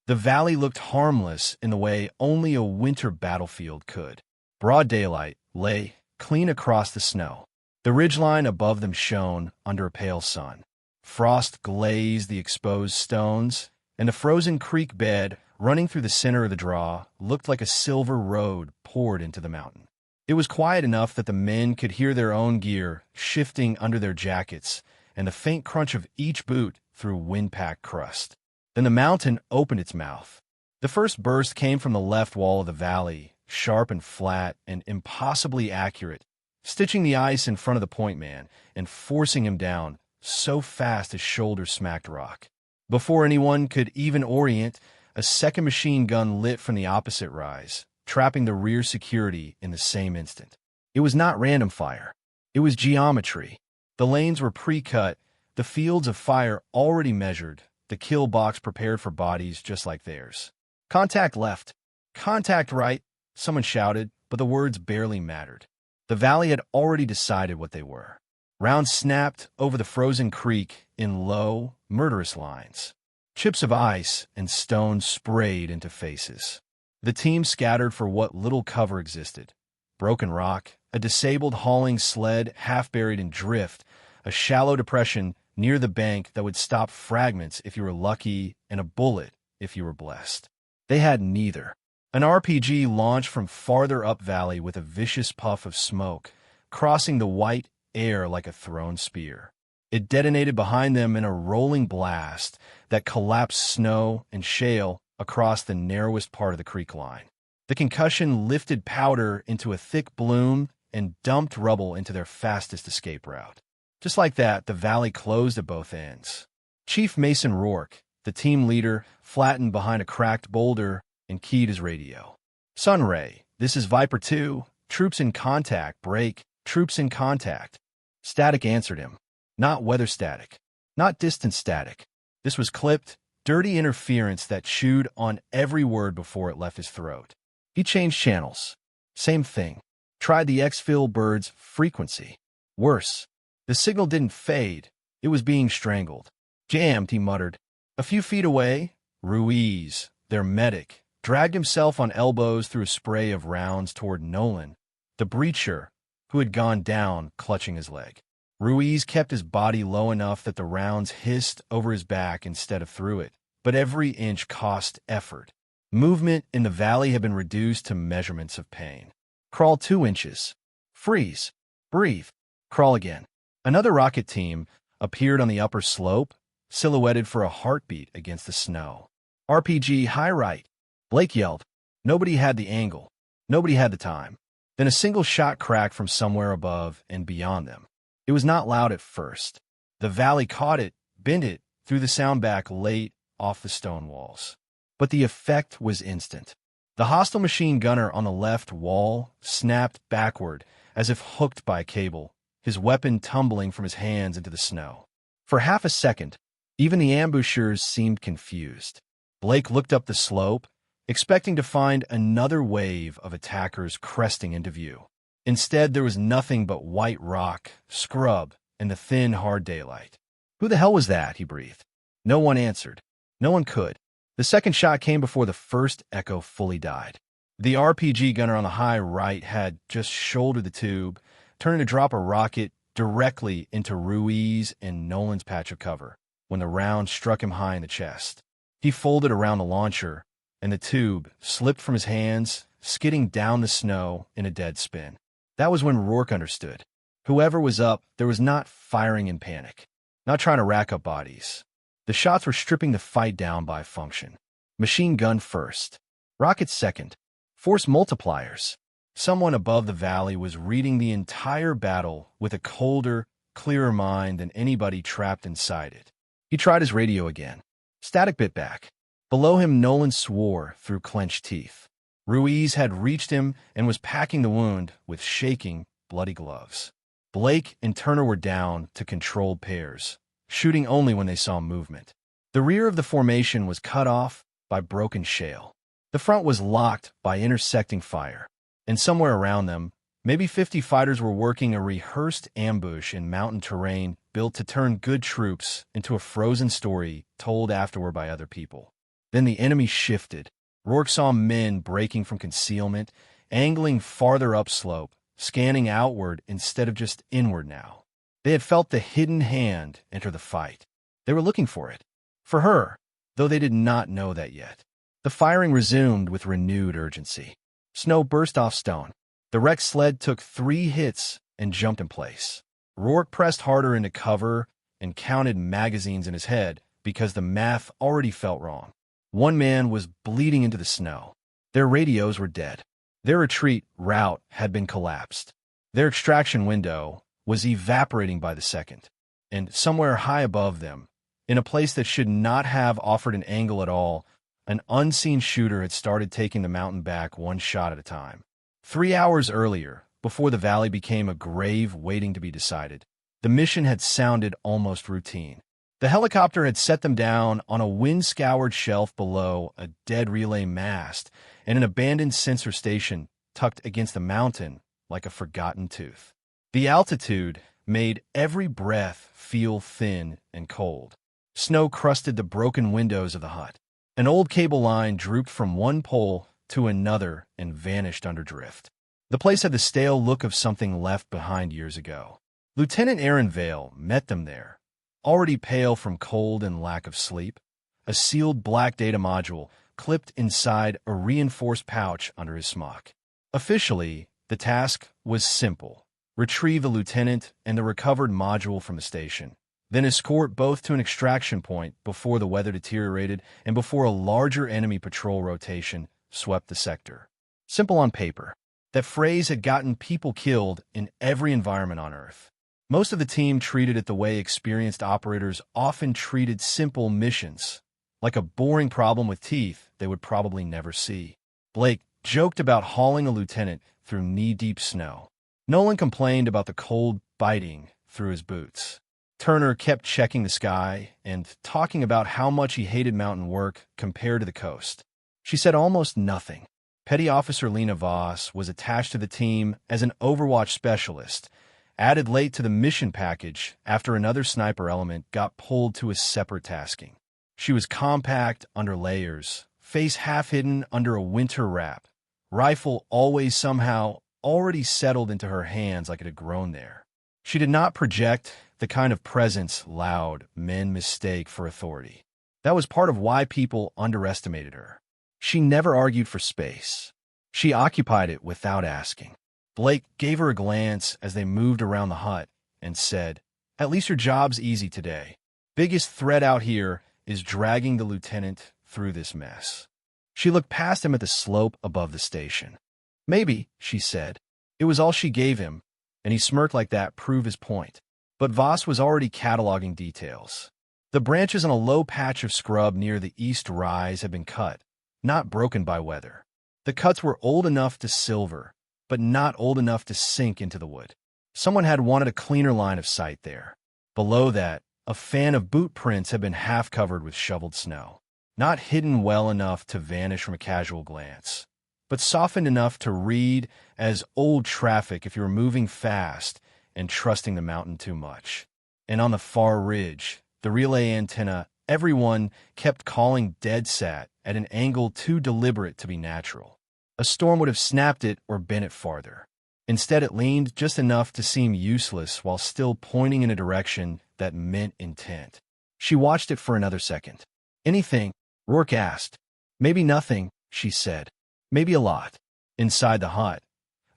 The valley looked harmless in the way only a winter battlefield could. Broad daylight lay clean across the snow. The ridgeline above them shone under a pale sun. Frost glazed the exposed stones, and the frozen creek bed running through the center of the draw looked like a silver road poured into the mountain. It was quiet enough that the men could hear their own gear shifting under their jackets and the faint crunch of each boot through wind-packed crust. Then the mountain opened its mouth. The first burst came from the left wall of the valley, sharp and flat and impossibly accurate, stitching the ice in front of the point man and forcing him down so fast his shoulders smacked rock. Before anyone could even orient, a second machine gun lit from the opposite rise, trapping the rear security in the same instant. It was not random fire. It was geometry. The lanes were pre-cut, the fields of fire already measured, the kill box prepared for bodies just like theirs. Contact left. Contact right, someone shouted, but the words barely mattered. The valley had already decided what they were. Rounds snapped over the frozen creek in low, murderous lines. Chips of ice and stones sprayed into faces. The team scattered for what little cover existed. Broken rock, a disabled hauling sled half buried in drift, a shallow depression near the bank that would stop fragments if you were lucky, and a bullet if you were blessed. They had neither. An RPG launched from farther up valley with a vicious puff of smoke, crossing the white air like a thrown spear. It detonated behind them in a rolling blast that collapsed snow and shale across the narrowest part of the creek line. The concussion lifted powder into a thick bloom and dumped rubble into their fastest escape route. Just like that, the valley closed at both ends. Chief Mason Rourke, the team leader, flattened behind a cracked boulder and keyed his radio. Sunray, this is Viper 2. Troops in contact. Break. Troops in contact. Static answered him. Not weather static. Not distance static. This was clipped, dirty interference that chewed on every word before it left his throat. He changed channels. Same thing. Tried the exfil bird's frequency. Worse. The signal didn't fade. It was being strangled. Jammed, he muttered. A few feet away, Ruiz, their medic, dragged himself on elbows through a spray of rounds toward Nolan, the breacher, who had gone down, clutching his leg. Ruiz kept his body low enough that the rounds hissed over his back instead of through it, but every inch cost effort. Movement in the valley had been reduced to measurements of pain. Crawl 2 inches. Freeze. Breathe. Crawl again. Another rocket team appeared on the upper slope, silhouetted for a heartbeat against the snow. RPG high right. Blake yelled. Nobody had the angle. Nobody had the time. Then a single shot cracked from somewhere above and beyond them. It was not loud at first. The valley caught it, bent it, threw the sound back late off the stone walls. But the effect was instant. The hostile machine gunner on the left wall snapped backward as if hooked by a cable, his weapon tumbling from his hands into the snow. For half a second, even the ambushers seemed confused. Blake looked up the slope, expecting to find another wave of attackers cresting into view. Instead, there was nothing but white rock, scrub, and the thin, hard daylight. Who the hell was that? He breathed. No one answered. No one could. The second shot came before the first echo fully died. The RPG gunner on the high right had just shouldered the tube, turning to drop a rocket directly into Ruiz and Nolan's patch of cover, when the round struck him high in the chest. He folded around the launcher, and the tube slipped from his hands, skidding down the snow in a dead spin. That was when Rourke understood. Whoever was up, there was not firing in panic, not trying to rack up bodies. The shots were stripping the fight down by function. Machine gun first. Rocket second. Force multipliers. Someone above the valley was reading the entire battle with a colder, clearer mind than anybody trapped inside it. He tried his radio again. Static bit back. Below him, Nolan swore through clenched teeth. Ruiz had reached him and was packing the wound with shaking, bloody gloves. Blake and Turner were down to controlled pairs, shooting only when they saw movement. The rear of the formation was cut off by broken shale. The front was locked by intersecting fire, and somewhere around them, maybe 50 fighters were working a rehearsed ambush in mountain terrain built to turn good troops into a frozen story told afterward by other people. Then the enemy shifted. Rourke saw men breaking from concealment, angling farther upslope, scanning outward instead of just inward now. They had felt the hidden hand enter the fight. They were looking for it. For her, though they did not know that yet. The firing resumed with renewed urgency. Snow burst off stone. The wrecked sled took 3 hits and jumped in place. Rourke pressed harder into cover and counted magazines in his head because the math already felt wrong. One man was bleeding into the snow. Their radios were dead. Their retreat route had been collapsed. Their extraction window was evaporating by the second. And somewhere high above them, in a place that should not have offered an angle at all, an unseen shooter had started taking the mountain back one shot at a time. 3 hours earlier, before the valley became a grave waiting to be decided, the mission had sounded almost routine. The helicopter had set them down on a wind-scoured shelf below a dead relay mast and an abandoned sensor station tucked against the mountain like a forgotten tooth. The altitude made every breath feel thin and cold. Snow crusted the broken windows of the hut. An old cable line drooped from one pole to another and vanished under drift. The place had the stale look of something left behind years ago. Lieutenant Aaron Vale met them there, already pale from cold and lack of sleep, a sealed black data module clipped inside a reinforced pouch under his smock. Officially, the task was simple. Retrieve the lieutenant and the recovered module from the station, then escort both to an extraction point before the weather deteriorated and before a larger enemy patrol rotation swept the sector. Simple on paper. That phrase had gotten people killed in every environment on Earth. Most of the team treated it the way experienced operators often treated simple missions, like a boring problem with teeth they would probably never see. Blake joked about hauling a lieutenant through knee-deep snow. Nolan complained about the cold biting through his boots. Turner kept checking the sky and talking about how much he hated mountain work compared to the coast. She said almost nothing. Petty Officer Lena Voss was attached to the team as an Overwatch specialist, added late to the mission package after another sniper element got pulled to a separate tasking. She was compact under layers, face half hidden under a winter wrap, rifle always somehow already settled into her hands like it had grown there. She did not project the kind of presence loud men mistake for authority. That was part of why people underestimated her. She never argued for space. She occupied it without asking. Blake gave her a glance as they moved around the hut and said, "At least your job's easy today. Biggest threat out here is dragging the lieutenant through this mess." She looked past him at the slope above the station. "Maybe," she said. It was all she gave him, and he smirked like that prove his point. But Voss was already cataloging details. The branches on a low patch of scrub near the east rise had been cut, not broken by weather. The cuts were old enough to silver, but not old enough to sink into the wood. Someone had wanted a cleaner line of sight there. Below that, a fan of boot prints had been half covered with shoveled snow, not hidden well enough to vanish from a casual glance, but softened enough to read as old traffic if you were moving fast and trusting the mountain too much. And on the far ridge, the relay antenna, everyone kept calling dead sat at an angle too deliberate to be natural. A storm would have snapped it or bent it farther. Instead, it leaned just enough to seem useless while still pointing in a direction that meant intent. She watched it for another second. "Anything?" Rourke asked. "Maybe nothing," she said. "Maybe a lot." Inside the hut,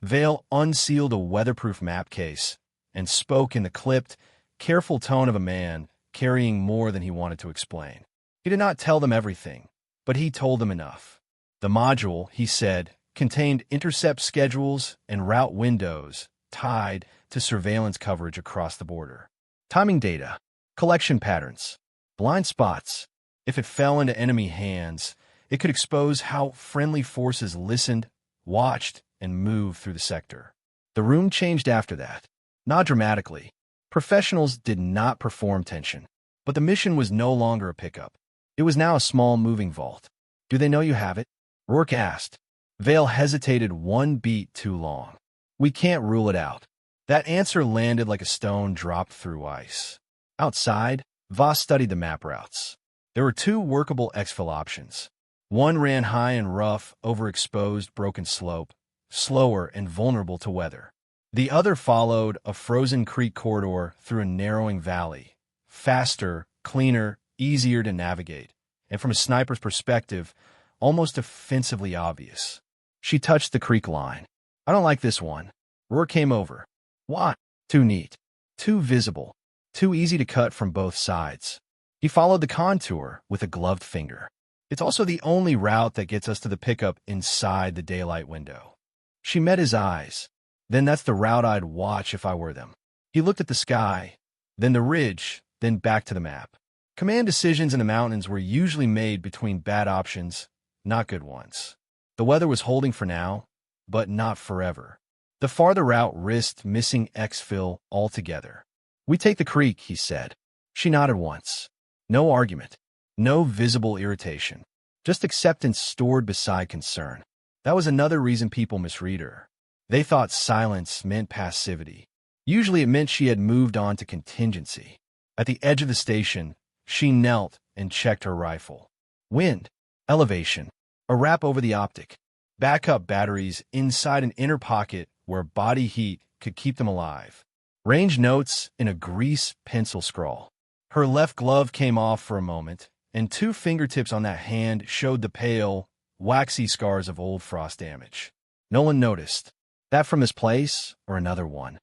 Vale unsealed a weatherproof map case and spoke in the clipped, careful tone of a man carrying more than he wanted to explain. He did not tell them everything, but he told them enough. The module, he said, contained intercept schedules and route windows tied to surveillance coverage across the border. Timing data, collection patterns, blind spots. If it fell into enemy hands, it could expose how friendly forces listened, watched, and moved through the sector. The room changed after that. Not dramatically. Professionals did not perform tension. But the mission was no longer a pickup. It was now a small moving vault. "Do they know you have it?" Rourke asked. Vale hesitated one beat too long. "We can't rule it out." That answer landed like a stone dropped through ice. Outside, Voss studied the map routes. There were two workable exfil options. One ran high and rough over exposed, broken slope, slower and vulnerable to weather. The other followed a frozen creek corridor through a narrowing valley, faster, cleaner, easier to navigate, and from a sniper's perspective, almost offensively obvious. She touched the creek line. I don't like this one. Roar came over. Why? Too neat. Too visible. Too easy to cut from both sides. He followed the contour with a gloved finger. It's also the only route that gets us to the pickup inside the daylight window. She met his eyes. Then that's the route I'd watch if I were them. He looked at the sky, then the ridge, then back to the map. Command decisions in the mountains were usually made between bad options, not good ones. The weather was holding for now, but not forever. The farther route risked missing exfil altogether. We take the creek, he said. She nodded once. No argument. No visible irritation. Just acceptance stored beside concern. That was another reason people misread her. They thought silence meant passivity. Usually it meant she had moved on to contingency. At the edge of the station, she knelt and checked her rifle. Wind, elevation, a wrap over the optic, backup batteries inside an inner pocket where body heat could keep them alive. Range notes in a grease pencil scrawl. Her left glove came off for a moment, and two fingertips on that hand showed the pale, waxy scars of old frost damage. Nolan noticed. That from his place, or another one?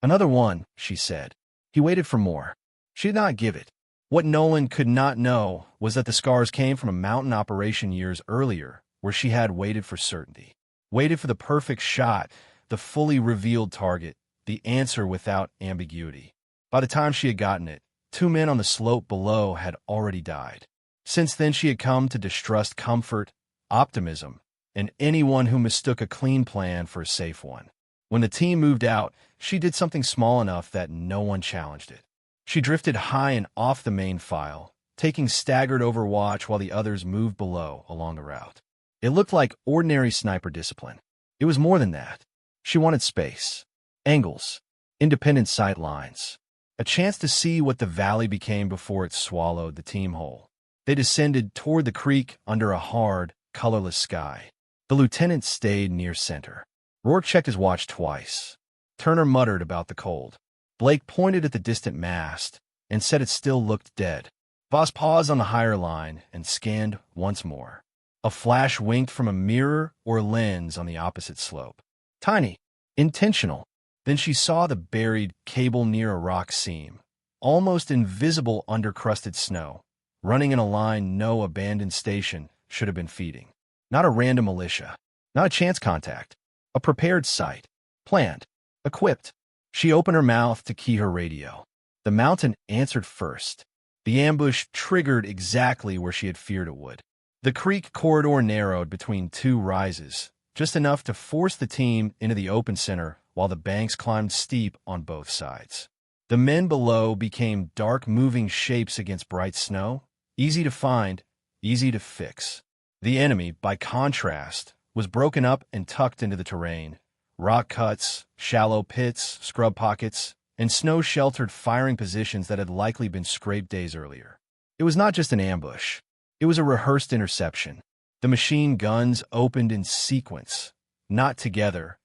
Another one, she said. He waited for more. She did not give it. What Nolan could not know was that the scars came from a mountain operation years earlier, where she had waited for certainty. Waited for the perfect shot, the fully revealed target, the answer without ambiguity. By the time she had gotten it, two men on the slope below had already died. Since then she had come to distrust comfort, optimism, and anyone who mistook a clean plan for a safe one. When the team moved out, she did something small enough that no one challenged it. She drifted high and off the main file, taking staggered overwatch while the others moved below along the route. It looked like ordinary sniper discipline. It was more than that. She wanted space, angles, independent sight lines, a chance to see what the valley became before it swallowed the team whole. They descended toward the creek under a hard, colorless sky. The lieutenant stayed near center. Rourke checked his watch twice. Turner muttered about the cold. Blake pointed at the distant mast and said it still looked dead. Voss paused on the higher line and scanned once more. A flash winked from a mirror or lens on the opposite slope. Tiny. Intentional. Then she saw the buried cable near a rock seam, almost invisible under crusted snow, running in a line no abandoned station should have been feeding. Not a random militia. Not a chance contact. A prepared site. Planned. Equipped. She opened her mouth to key her radio. The mountain answered first. The ambush triggered exactly where she had feared it would. The creek corridor narrowed between two rises, just enough to force the team into the open center while the banks climbed steep on both sides. The men below became dark moving shapes against bright snow, easy to find, easy to fix. The enemy, by contrast, was broken up and tucked into the terrain. Rock cuts, shallow pits, scrub pockets, and snow-sheltered firing positions that had likely been scraped days earlier. It was not just an ambush. It was a rehearsed interception. The machine guns opened in sequence, not together,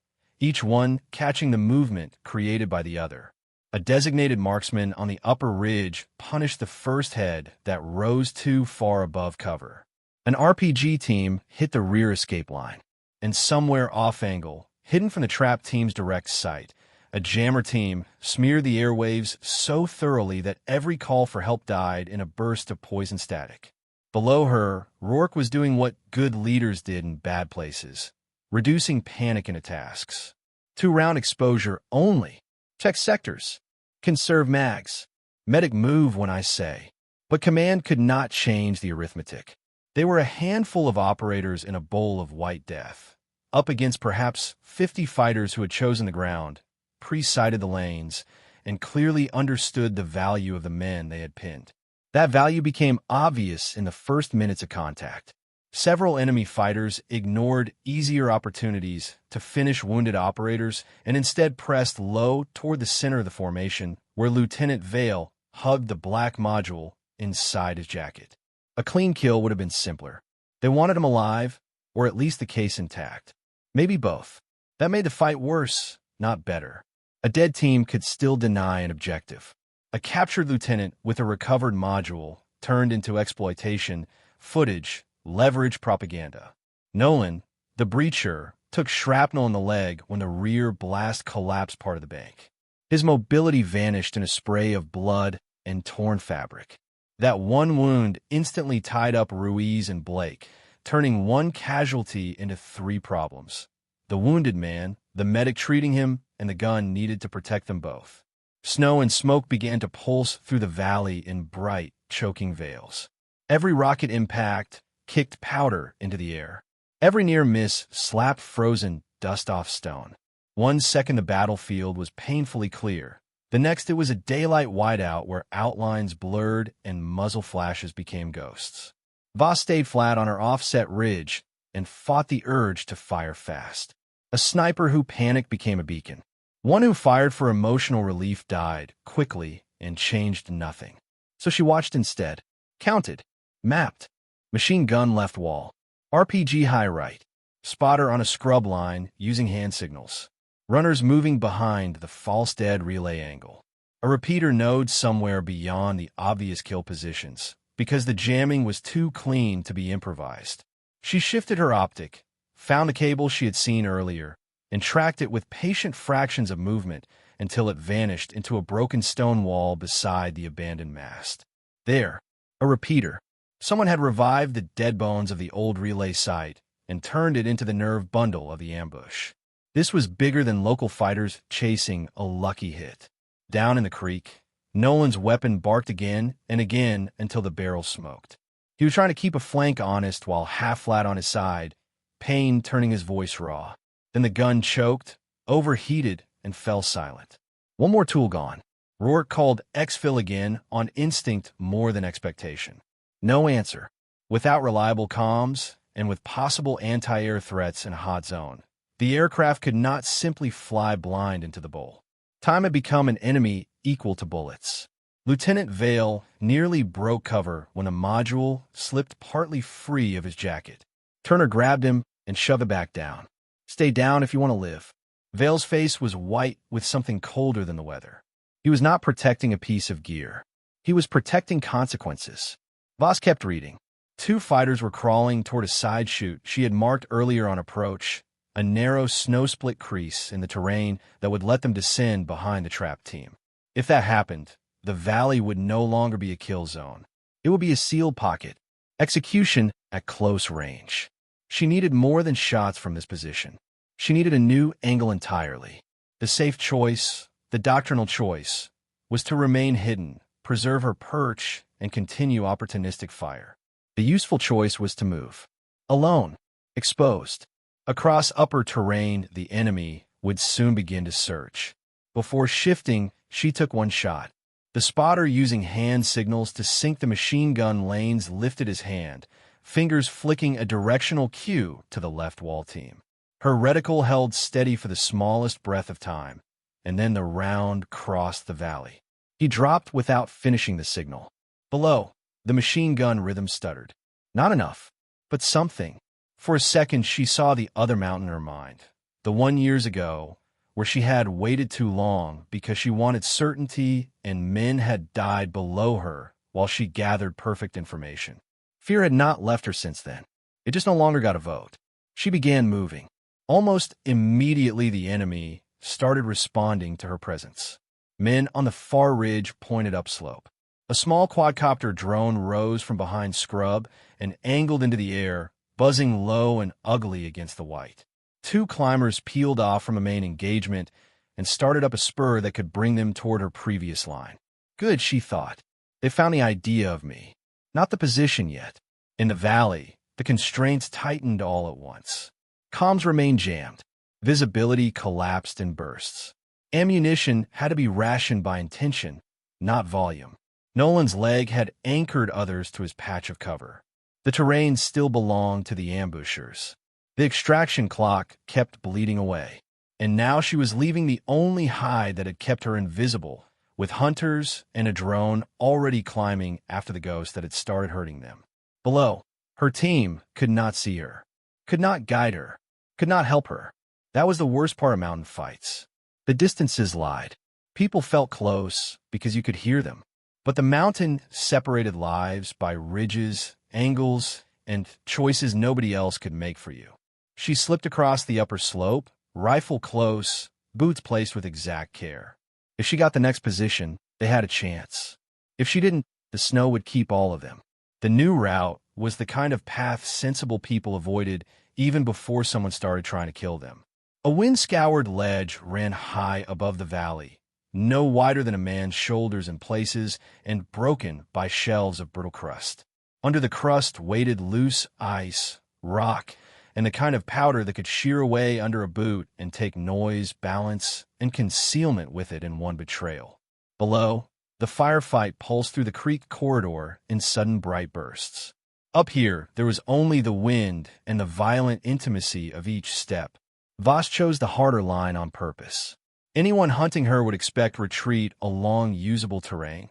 each one catching the movement created by the other. A designated marksman on the upper ridge punished the first head that rose too far above cover. An RPG team hit the rear escape line, and somewhere off-angle, hidden from the trap team's direct sight, a jammer team smeared the airwaves so thoroughly that every call for help died in a burst of poison static. Below her, Rourke was doing what good leaders did in bad places, reducing panic into tasks. 2-round exposure only. Check sectors. Conserve mags. Medic move when I say. But command could not change the arithmetic. They were a handful of operators in a bowl of white death, up against perhaps 50 fighters who had chosen the ground, pre-sighted the lanes, and clearly understood the value of the men they had pinned. That value became obvious in the first minutes of contact. Several enemy fighters ignored easier opportunities to finish wounded operators and instead pressed low toward the center of the formation, where Lieutenant Vale hugged the black module inside his jacket. A clean kill would have been simpler. They wanted him alive, or at least the case intact. Maybe both. That made the fight worse, not better. A dead team could still deny an objective. A captured lieutenant with a recovered module turned into exploitation, footage, leverage propaganda. Nolan, the breacher, took shrapnel in the leg when the rear blast collapsed part of the bank. His mobility vanished in a spray of blood and torn fabric. That one wound instantly tied up Ruiz and Blake, turning one casualty into 3 problems. The wounded man, the medic treating him, and the gun needed to protect them both. Snow and smoke began to pulse through the valley in bright, choking veils. Every rocket impact kicked powder into the air. Every near miss slapped frozen dust off stone. 1 second the battlefield was painfully clear. The next it was a daylight whiteout where outlines blurred and muzzle flashes became ghosts. Voss stayed flat on her offset ridge and fought the urge to fire fast. A sniper who panicked became a beacon. One who fired for emotional relief died quickly and changed nothing. So she watched instead, counted, mapped. Machine gun left wall, RPG high right, spotter on a scrub line using hand signals, runners moving behind the false dead relay angle, a repeater node somewhere beyond the obvious kill positions, because the jamming was too clean to be improvised. She shifted her optic, found the cable she had seen earlier, and tracked it with patient fractions of movement until it vanished into a broken stone wall beside the abandoned mast. There, a repeater. Someone had revived the dead bones of the old relay site and turned it into the nerve bundle of the ambush. This was bigger than local fighters chasing a lucky hit. Down in the creek, Nolan's weapon barked again and again until the barrel smoked. He was trying to keep a flank honest while half flat on his side, pain turning his voice raw. Then the gun choked, overheated, and fell silent. One more tool gone. Rourke called exfil again on instinct more than expectation. No answer. Without reliable comms, and with possible anti-air threats in a hot zone, the aircraft could not simply fly blind into the bowl. Time had become an enemy equal to bullets. Lieutenant Vale nearly broke cover when a module slipped partly free of his jacket. Turner grabbed him and shoved it back down. Stay down if you want to live. Vale's face was white with something colder than the weather. He was not protecting a piece of gear. He was protecting consequences. Voss kept reading. 2 fighters were crawling toward a side chute she had marked earlier on approach, a narrow snow-split crease in the terrain that would let them descend behind the trapped team. If that happened, the valley would no longer be a kill zone. It would be a sealed pocket. Execution at close range. She needed more than shots from this position. She needed a new angle entirely. The safe choice, the doctrinal choice, was to remain hidden, preserve her perch, and continue opportunistic fire. The useful choice was to move. Alone, exposed. Across upper terrain, the enemy would soon begin to search. Before shifting, she took 1 shot. The spotter using hand signals to sync the machine gun lanes lifted his hand, fingers flicking a directional cue to the left wall team. Her reticle held steady for the smallest breath of time, and then the round crossed the valley. He dropped without finishing the signal. Below, the machine gun rhythm stuttered. Not enough, but something. For a second, she saw the other mountain in her mind, the one years ago, where she had waited too long because she wanted certainty and men had died below her while she gathered perfect information. Fear had not left her since then. It just no longer got a vote. She began moving. Almost immediately, the enemy started responding to her presence. Men on the far ridge pointed upslope. A small quadcopter drone rose from behind scrub and angled into the air, buzzing low and ugly against the white. 2 climbers peeled off from a main engagement and started up a spur that could bring them toward her previous line. Good, she thought. They found the idea of me, not the position yet. In the valley, the constraints tightened all at once. Comms remained jammed. Visibility collapsed in bursts. Ammunition had to be rationed by intention, not volume. Nolan's leg had anchored others to his patch of cover. The terrain still belonged to the ambushers. The extraction clock kept bleeding away, and now she was leaving the only hide that had kept her invisible, with hunters and a drone already climbing after the ghost that had started hurting them. Below, her team could not see her, could not guide her, could not help her. That was the worst part of mountain fights. The distances lied. People felt close because you could hear them. But the mountain separated lives by ridges, angles, and choices nobody else could make for you. She slipped across the upper slope, rifle close, boots placed with exact care. If she got the next position, they had a chance. If she didn't, the snow would keep all of them. The new route was the kind of path sensible people avoided even before someone started trying to kill them. A wind-scoured ledge ran high above the valley, no wider than a man's shoulders in places and broken by shelves of brittle crust. Under the crust waited loose ice, rock, and the kind of powder that could shear away under a boot and take noise, balance, and concealment with it in one betrayal. Below, the firefight pulsed through the creek corridor in sudden bright bursts. Up here, there was only the wind and the violent intimacy of each step. Voss chose the harder line on purpose. Anyone hunting her would expect retreat along usable terrain,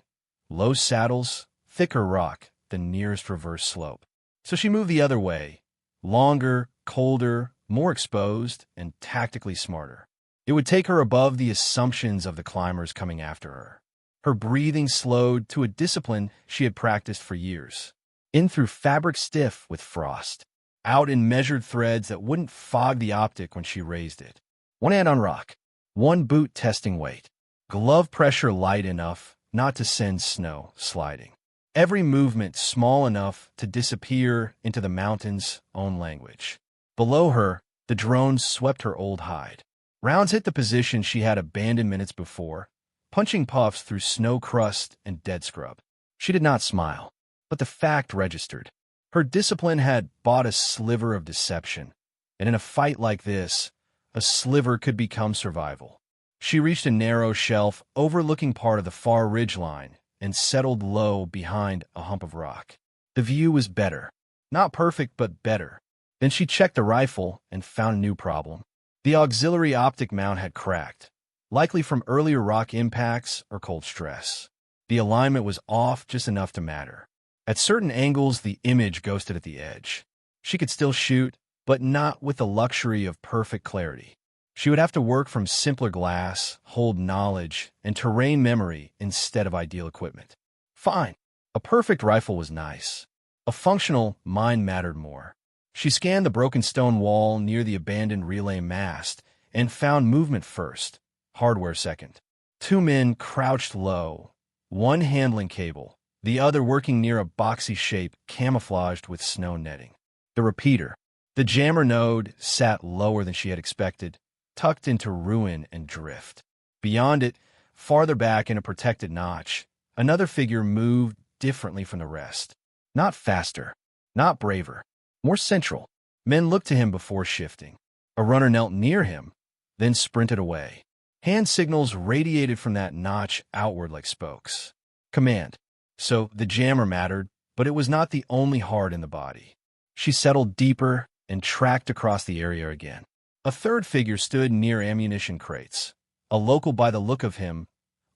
low saddles, thicker rock, the nearest reverse slope. So she moved the other way, longer, colder, more exposed, and tactically smarter. It would take her above the assumptions of the climbers coming after her. Her breathing slowed to a discipline she had practiced for years. In through fabric stiff with frost, out in measured threads that wouldn't fog the optic when she raised it. One hand on rock, one boot testing weight, glove pressure light enough not to send snow sliding. Every movement small enough to disappear into the mountain's own language. Below her, the drones swept her old hide. Rounds hit the position she had abandoned minutes before, punching puffs through snow crust and dead scrub. She did not smile, but the fact registered. Her discipline had bought a sliver of deception, and in a fight like this, a sliver could become survival. She reached a narrow shelf overlooking part of the far ridgeline and settled low behind a hump of rock. The view was better. Not perfect, but better. Then she checked the rifle and found a new problem. The auxiliary optic mount had cracked, likely from earlier rock impacts or cold stress. The alignment was off just enough to matter. At certain angles, the image ghosted at the edge. She could still shoot, but not with the luxury of perfect clarity. She would have to work from simpler glass, hold knowledge, and terrain memory instead of ideal equipment. Fine. A perfect rifle was nice. A functional mind mattered more. She scanned the broken stone wall near the abandoned relay mast and found movement first, hardware second. Two men crouched low, one handling cable, the other working near a boxy shape camouflaged with snow netting. The repeater, the jammer node, sat lower than she had expected, tucked into ruin and drift. Beyond it, farther back in a protected notch, another figure moved differently from the rest. Not faster, not braver, more central. Men looked to him before shifting. A runner knelt near him, then sprinted away. Hand signals radiated from that notch outward like spokes. Command. So the jammer mattered, but it was not the only heart in the body. She settled deeper and tracked across the area again. A third figure stood near ammunition crates. A local by the look of him,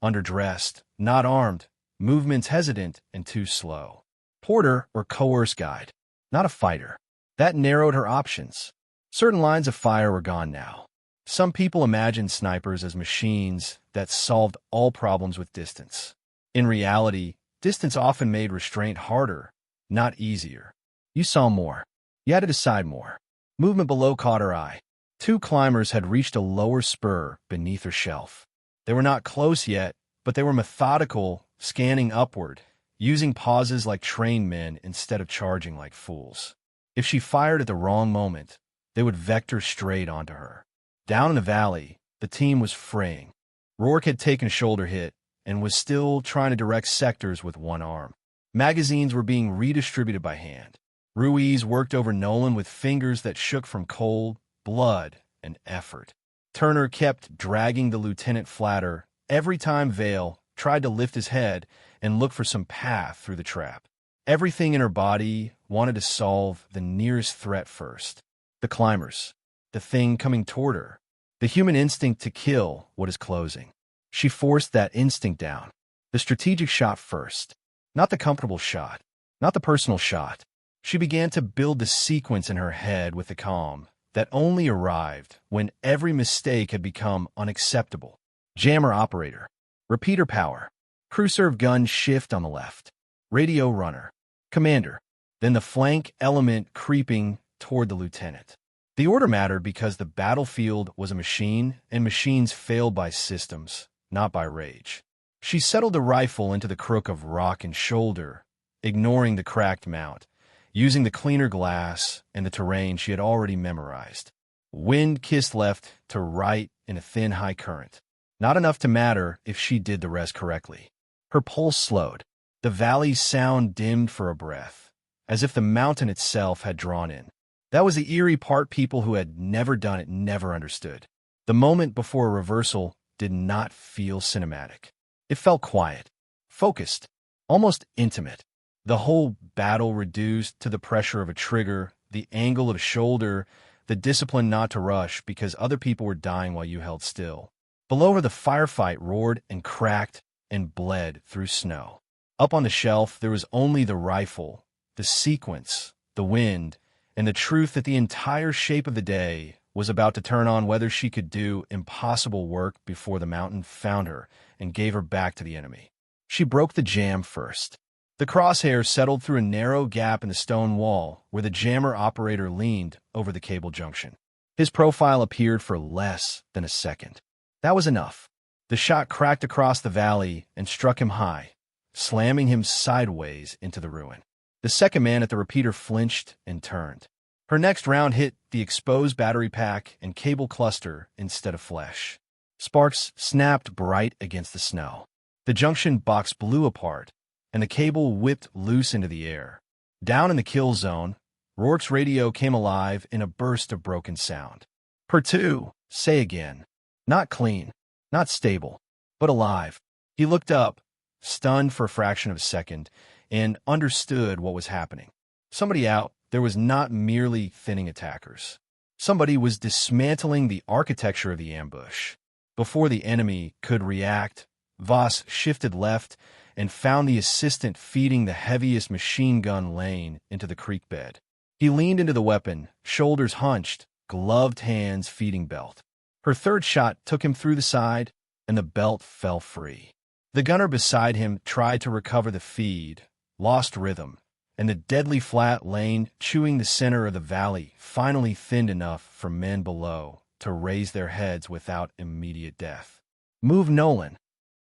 underdressed, not armed, movements hesitant and too slow. Porter or coerce guide, not a fighter. That narrowed her options. Certain lines of fire were gone now. Some people imagined snipers as machines that solved all problems with distance. In reality, distance often made restraint harder, not easier. You saw more. You had to decide more. Movement below caught her eye. Two climbers had reached a lower spur beneath her shelf. They were not close yet, but they were methodical, scanning upward, using pauses like trained men instead of charging like fools. If she fired at the wrong moment, they would vector straight onto her. Down in the valley, the team was fraying. Rourke had taken a shoulder hit and was still trying to direct sectors with one arm. Magazines were being redistributed by hand. Ruiz worked over Nolan with fingers that shook from cold, blood, and effort. Turner kept dragging the lieutenant flatter every time Vale tried to lift his head and look for some path through the trap. Everything in her body wanted to solve the nearest threat first. The climbers, the thing coming toward her, the human instinct to kill what is closing. She forced that instinct down. The strategic shot first. Not the comfortable shot. Not the personal shot. She began to build the sequence in her head with the calm that only arrived when every mistake had become unacceptable. Jammer operator. Repeater power. Crew serve gun shift on the left. Radio runner. Commander. Then the flank element creeping toward the lieutenant. The order mattered because the battlefield was a machine, and machines failed by systems, not by rage. She settled the rifle into the crook of rock and shoulder, ignoring the cracked mount, using the cleaner glass and the terrain she had already memorized. Wind kissed left to right in a thin high current. Not enough to matter if she did the rest correctly. Her pulse slowed. The valley's sound dimmed for a breath, as if the mountain itself had drawn in. That was the eerie part people who had never done it never understood. The moment before a reversal did not feel cinematic. It felt quiet, focused, almost intimate. The whole battle reduced to the pressure of a trigger, the angle of a shoulder, the discipline not to rush because other people were dying while you held still. Below her, the firefight roared and cracked and bled through snow. Up on the shelf, there was only the rifle, the sequence, the wind, and the truth that the entire shape of the day was about to turn on whether she could do impossible work before the mountain found her and gave her back to the enemy. She broke the jam first. The crosshair settled through a narrow gap in the stone wall where the jammer operator leaned over the cable junction. His profile appeared for less than a second. That was enough. The shot cracked across the valley and struck him high, slamming him sideways into the ruin. The second man at the repeater flinched and turned. Her next round hit the exposed battery pack and cable cluster instead of flesh. Sparks snapped bright against the snow. The junction box blew apart, and the cable whipped loose into the air. Down in the kill zone, Rourke's radio came alive in a burst of broken sound. Per 2, say again. Not clean, not stable, but alive. He looked up, stunned for a fraction of a second, and understood what was happening. Somebody out there was not merely thinning attackers. Somebody was dismantling the architecture of the ambush. Before the enemy could react, Voss shifted left and found the assistant feeding the heaviest machine gun lane into the creek bed. He leaned into the weapon, shoulders hunched, gloved hands feeding belt. Her third shot took him through the side, and the belt fell free. The gunner beside him tried to recover the feed, lost rhythm, and the deadly flat lane chewing the center of the valley finally thinned enough for men below to raise their heads without immediate death. Move Nolan,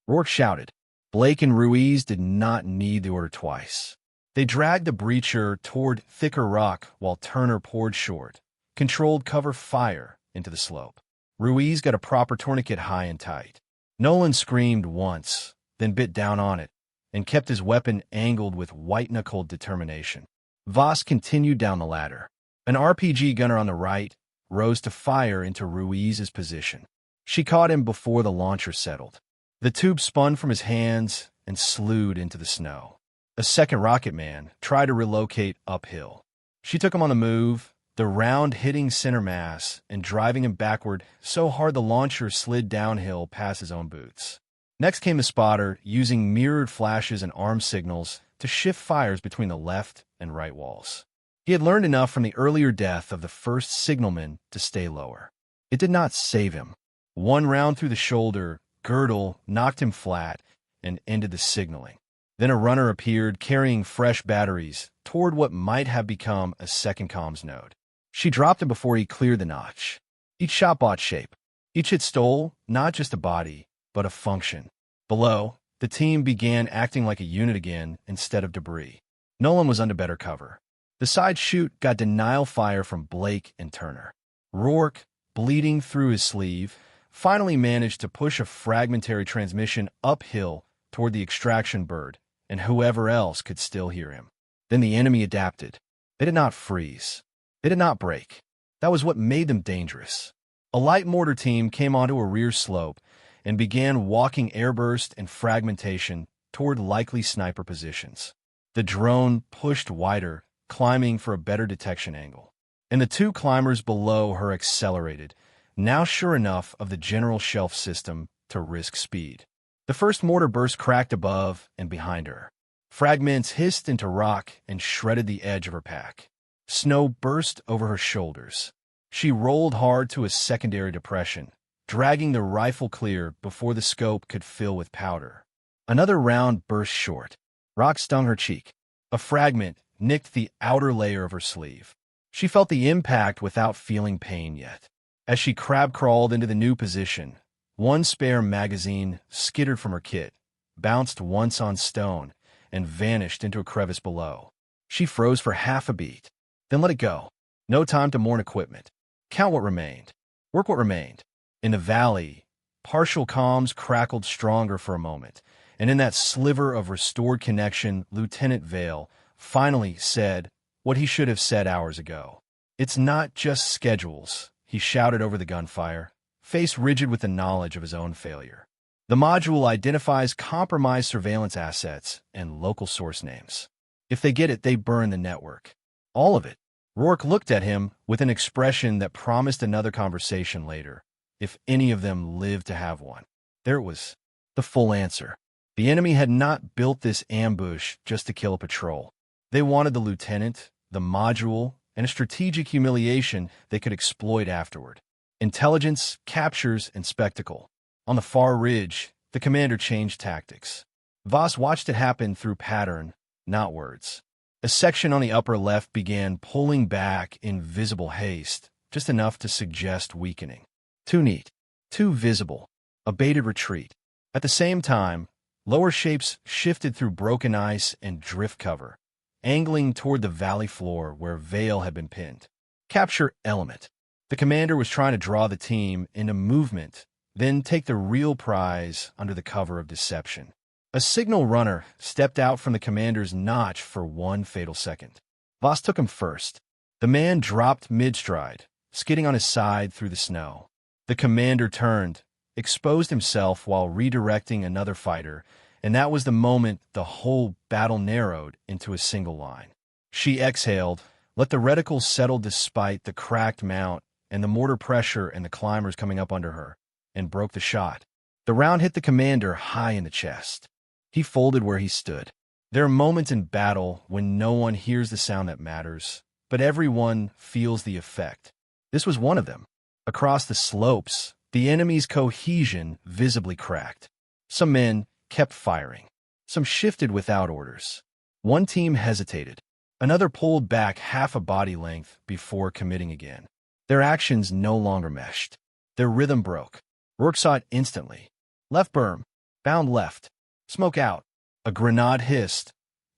Rourke shouted. Blake and Ruiz did not need the order twice. They dragged the breacher toward thicker rock while Turner poured short, controlled cover fire into the slope. Ruiz got a proper tourniquet high and tight. Nolan screamed once, then bit down on it, and kept his weapon angled with white-knuckled determination. Voss continued down the ladder. An RPG gunner on the right rose to fire into Ruiz's position. She caught him before the launcher settled. The tube spun from his hands and slewed into the snow. A second rocket man tried to relocate uphill. She took him on the move, the round hitting center mass and driving him backward so hard the launcher slid downhill past his own boots. Next came the spotter, using mirrored flashes and arm signals to shift fires between the left and right walls. He had learned enough from the earlier death of the first signalman to stay lower. It did not save him. One round through the shoulder girdle knocked him flat and ended the signaling. Then a runner appeared carrying fresh batteries toward what might have become a second comms node. She dropped him before he cleared the notch. Each shot bought shape. Each hit stole not just a body, but a function. Below, the team began acting like a unit again instead of debris. Nolan was under better cover. The side chute got denial fire from Blake and Turner. Rourke, bleeding through his sleeve, finally managed to push a fragmentary transmission uphill toward the extraction bird, and whoever else could still hear him. Then the enemy adapted. They did not freeze. They did not break. That was what made them dangerous. A light mortar team came onto a rear slope and began walking airburst and fragmentation toward likely sniper positions. The drone pushed wider, climbing for a better detection angle. And the two climbers below her accelerated, now sure enough of the general shelf system to risk speed. The first mortar burst cracked above and behind her. Fragments hissed into rock and shredded the edge of her pack. Snow burst over her shoulders. She rolled hard to a secondary depression, dragging the rifle clear before the scope could fill with powder. Another round burst short. Rock stung her cheek. A fragment nicked the outer layer of her sleeve. She felt the impact without feeling pain yet. As she crab-crawled into the new position, one spare magazine skittered from her kit, bounced once on stone, and vanished into a crevice below. She froze for half a beat, then let it go. No time to mourn equipment. Count what remained. Work what remained. In the valley, partial comms crackled stronger for a moment, and in that sliver of restored connection, Lieutenant Vale finally said what he should have said hours ago. "It's not just schedules," he shouted over the gunfire, face rigid with the knowledge of his own failure. "The module identifies compromised surveillance assets and local source names. If they get it, they burn the network. All of it." Rourke looked at him with an expression that promised another conversation later, if any of them lived to have one. There it was, the full answer. The enemy had not built this ambush just to kill a patrol. They wanted the lieutenant, the module, and a strategic humiliation they could exploit afterward. Intelligence, captures, and spectacle. On the far ridge, the commander changed tactics. Voss watched it happen through pattern, not words. A section on the upper left began pulling back in visible haste, just enough to suggest weakening. Too neat, too visible, a baited retreat. At the same time, lower shapes shifted through broken ice and drift cover, angling toward the valley floor where Vale had been pinned. Capture element. The commander was trying to draw the team into movement, then take the real prize under the cover of deception. A signal runner stepped out from the commander's notch for one fatal second. Voss took him first. The man dropped mid-stride, skidding on his side through the snow. The commander turned, exposed himself while redirecting another fighter, and that was the moment the whole battle narrowed into a single line. She exhaled, let the reticle settle despite the cracked mount and the mortar pressure and the climbers coming up under her, and broke the shot. The round hit the commander high in the chest. He folded where he stood. There are moments in battle when no one hears the sound that matters, but everyone feels the effect. This was one of them. Across the slopes, the enemy's cohesion visibly cracked. Some men kept firing. Some shifted without orders. One team hesitated. Another pulled back half a body length before committing again. Their actions no longer meshed. Their rhythm broke. Rourke saw it instantly. Left berm. Bound left. Smoke out. A grenade hissed,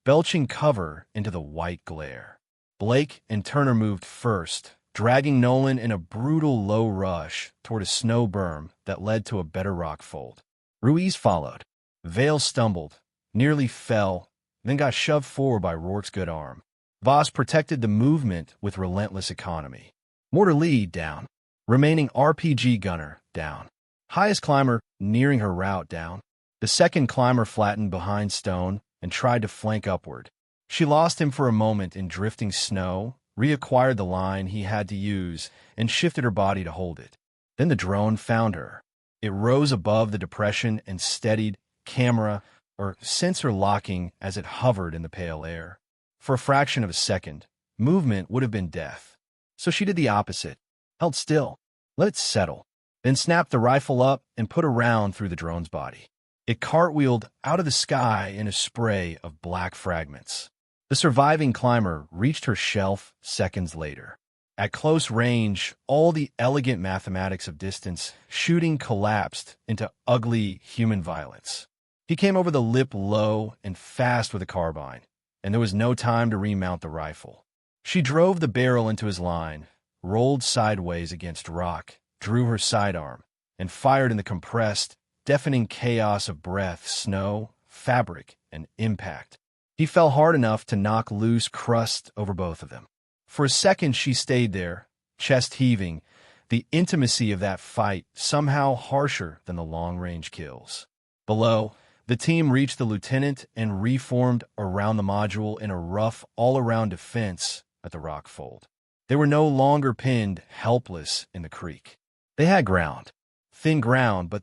belching cover into the white glare. Blake and Turner moved first, dragging Nolan in a brutal low rush toward a snow berm that led to a better rock fold. Ruiz followed. Vale stumbled, nearly fell, then got shoved forward by Rourke's good arm. Voss protected the movement with relentless economy. Mortar lead down. Remaining RPG gunner down. Highest climber nearing her route down. The second climber flattened behind stone and tried to flank upward. She lost him for a moment in drifting snow, reacquired the line he had to use, and shifted her body to hold it. Then the drone found her. It rose above the depression and steadied, camera or sensor locking as it hovered in the pale air. For a fraction of a second, movement would have been death. So she did the opposite, held still, let it settle, then snapped the rifle up and put a round through the drone's body. It cartwheeled out of the sky in a spray of black fragments. The surviving climber reached her shelf seconds later. At close range, all the elegant mathematics of distance shooting collapsed into ugly human violence. He came over the lip low and fast with a carbine, and there was no time to remount the rifle. She drove the barrel into his line, rolled sideways against rock, drew her sidearm, and fired in the compressed, deafening chaos of breath, snow, fabric, and impact. He fell hard enough to knock loose crust over both of them. For a second she stayed there, chest heaving, the intimacy of that fight somehow harsher than the long-range kills. Below, the team reached the lieutenant and reformed around the module in a rough, all-around defense at the rock fold. They were no longer pinned helpless in the creek. They had ground. Thin ground, but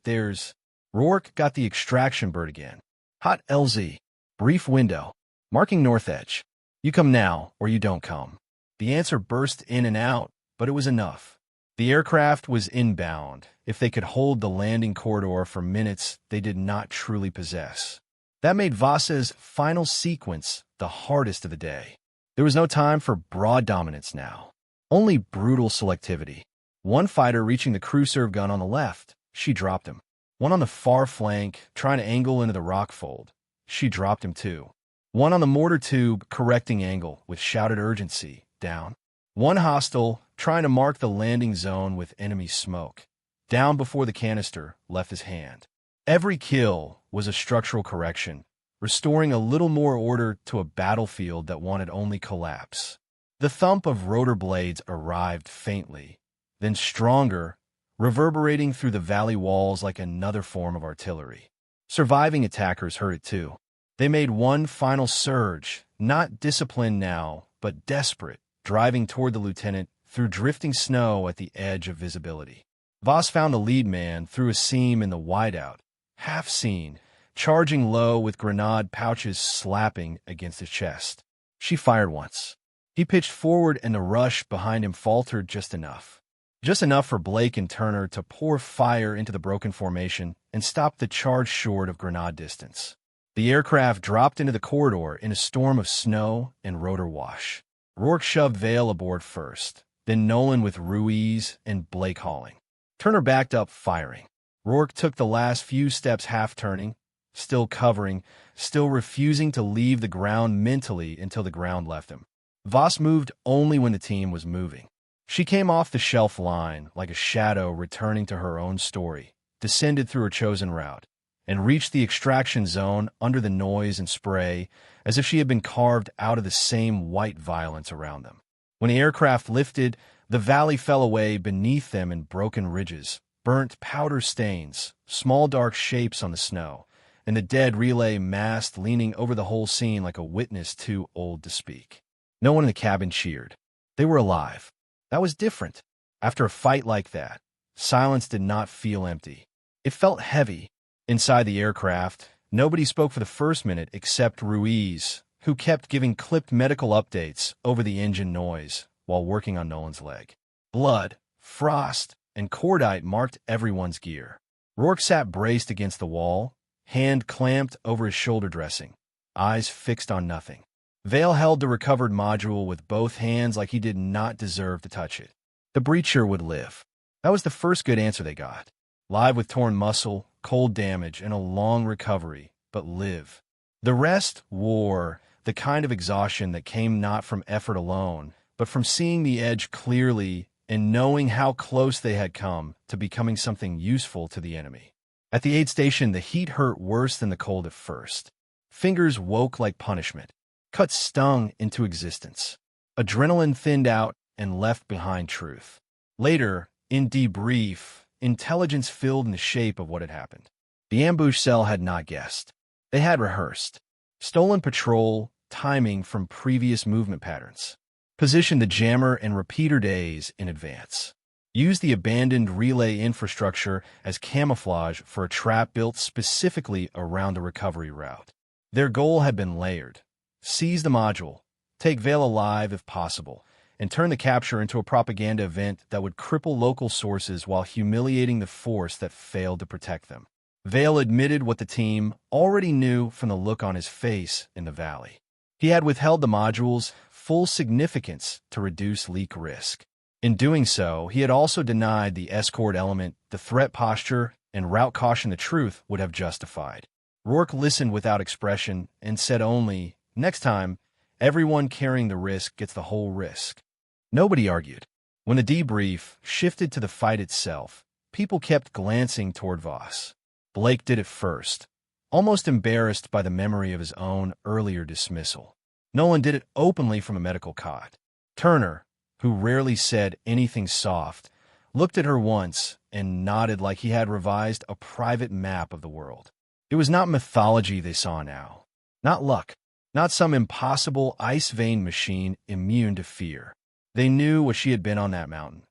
Rourke got the extraction bird again. Hot LZ. Brief window. Marking north edge. You come now, or you don't come. The answer burst in and out, but it was enough. The aircraft was inbound. If they could hold the landing corridor for minutes they did not truly possess. That made Vasa's final sequence the hardest of the day. There was no time for broad dominance now. Only brutal selectivity. One fighter reaching the crew serve gun on the left, she dropped him. One on the far flank, trying to angle into the rock fold. She dropped him too. One on the mortar tube, correcting angle with shouted urgency, down. One hostile, trying to mark the landing zone with enemy smoke. Down before the canister left his hand. Every kill was a structural correction, restoring a little more order to a battlefield that wanted only collapse. The thump of rotor blades arrived faintly, then stronger, reverberating through the valley walls like another form of artillery. Surviving attackers heard it too. They made one final surge, not disciplined now, but desperate, driving toward the lieutenant through drifting snow at the edge of visibility. Voss found the lead man through a seam in the wideout, half seen, charging low with grenade pouches slapping against his chest. She fired once. He pitched forward and the rush behind him faltered just enough. Just enough for Blake and Turner to pour fire into the broken formation and stop the charge short of grenade distance. The aircraft dropped into the corridor in a storm of snow and rotor wash. Rourke shoved Vale aboard first, then Nolan with Ruiz and Blake hauling. Turner backed up, firing. Rourke took the last few steps half-turning, still covering, still refusing to leave the ground mentally until the ground left him. Voss moved only when the team was moving. She came off the shelf line like a shadow returning to her own story, descended through her chosen route, and reached the extraction zone under the noise and spray as if she had been carved out of the same white violence around them. When the aircraft lifted, the valley fell away beneath them in broken ridges, burnt powder stains, small dark shapes on the snow, and the dead relay massed leaning over the whole scene like a witness too old to speak. No one in the cabin cheered. They were alive. That was different. After a fight like that, silence did not feel empty. It felt heavy. Inside the aircraft, nobody spoke for the first minute except Ruiz, who kept giving clipped medical updates over the engine noise while working on Nolan's leg. Blood, frost, and cordite marked everyone's gear. Rourke sat braced against the wall, hand clamped over his shoulder dressing, eyes fixed on nothing. Vale held the recovered module with both hands like he did not deserve to touch it. The breacher would live. That was the first good answer they got. Live with torn muscle, cold damage, and a long recovery, but live. The rest wore the kind of exhaustion that came not from effort alone, but from seeing the edge clearly and knowing how close they had come to becoming something useful to the enemy. At the aid station, the heat hurt worse than the cold at first. Fingers woke like punishment. Cuts stung into existence. Adrenaline thinned out and left behind truth. Later, in debrief, intelligence filled in the shape of what had happened. The ambush cell had not guessed. They had rehearsed. Stolen patrol, timing from previous movement patterns. Positioned the jammer and repeater days in advance. Used the abandoned relay infrastructure as camouflage for a trap built specifically around the recovery route. Their goal had been layered. Seize the module, take Vale alive if possible, and turn the capture into a propaganda event that would cripple local sources while humiliating the force that failed to protect them. Vale admitted what the team already knew from the look on his face in the valley. He had withheld the module's full significance to reduce leak risk. In doing so, he had also denied the escort element the threat posture and route caution the truth would have justified. Rourke listened without expression and said only, "Next time, everyone carrying the risk gets the whole risk." Nobody argued. When the debrief shifted to the fight itself, people kept glancing toward Voss. Blake did it first, almost embarrassed by the memory of his own earlier dismissal. Nolan did it openly from a medical cot. Turner, who rarely said anything soft, looked at her once and nodded like he had revised a private map of the world. It was not mythology they saw now, not luck, not some impossible ice-vein machine immune to fear. They knew what she had been on that mountain.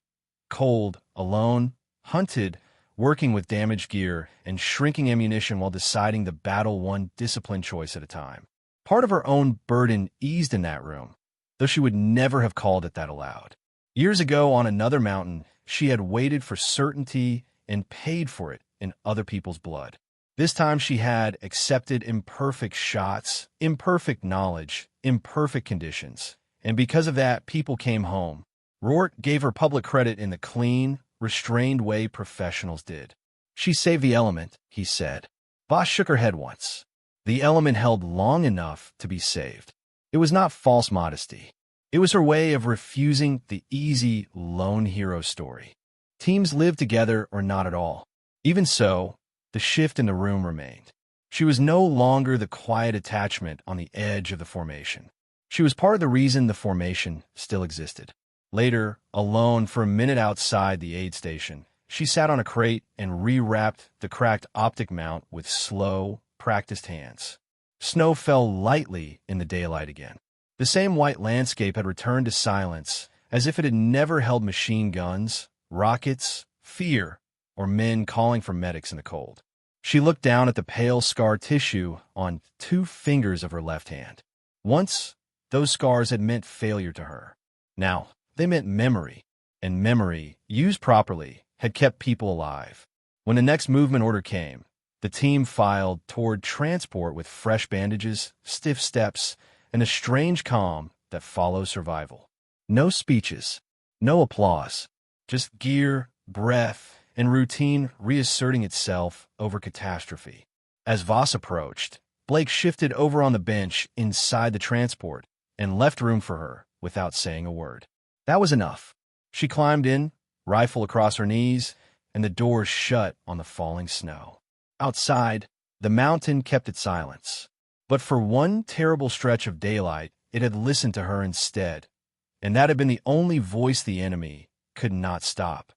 Cold, alone, hunted, working with damaged gear and shrinking ammunition while deciding the battle one discipline choice at a time. Part of her own burden eased in that room, though she would never have called it that aloud. Years ago on another mountain, she had waited for certainty and paid for it in other people's blood. This time she had accepted imperfect shots, imperfect knowledge, imperfect conditions. And because of that, people came home. Rourke gave her public credit in the clean, restrained way professionals did. She saved the element, he said. Voss shook her head once. The element held long enough to be saved. It was not false modesty. It was her way of refusing the easy lone hero story. Teams lived together or not at all. Even so, the shift in the room remained. She was no longer the quiet attachment on the edge of the formation. She was part of the reason the formation still existed. Later, alone for a minute outside the aid station, she sat on a crate and rewrapped the cracked optic mount with slow, practiced hands. Snow fell lightly in the daylight again. The same white landscape had returned to silence, as if it had never held machine guns, rockets, fear, or men calling for medics in the cold. She looked down at the pale scar tissue on 2 fingers of her left hand. Once, those scars had meant failure to her. Now, they meant memory, and memory, used properly, had kept people alive. When the next movement order came, the team filed toward transport with fresh bandages, stiff steps, and a strange calm that follows survival. No speeches, no applause, just gear, breath, and routine reasserting itself over catastrophe. As Voss approached, Blake shifted over on the bench inside the transport and left room for her without saying a word. That was enough. She climbed in, rifle across her knees, and the doors shut on the falling snow. Outside, the mountain kept its silence. But for one terrible stretch of daylight, it had listened to her instead, and that had been the only voice the enemy could not stop.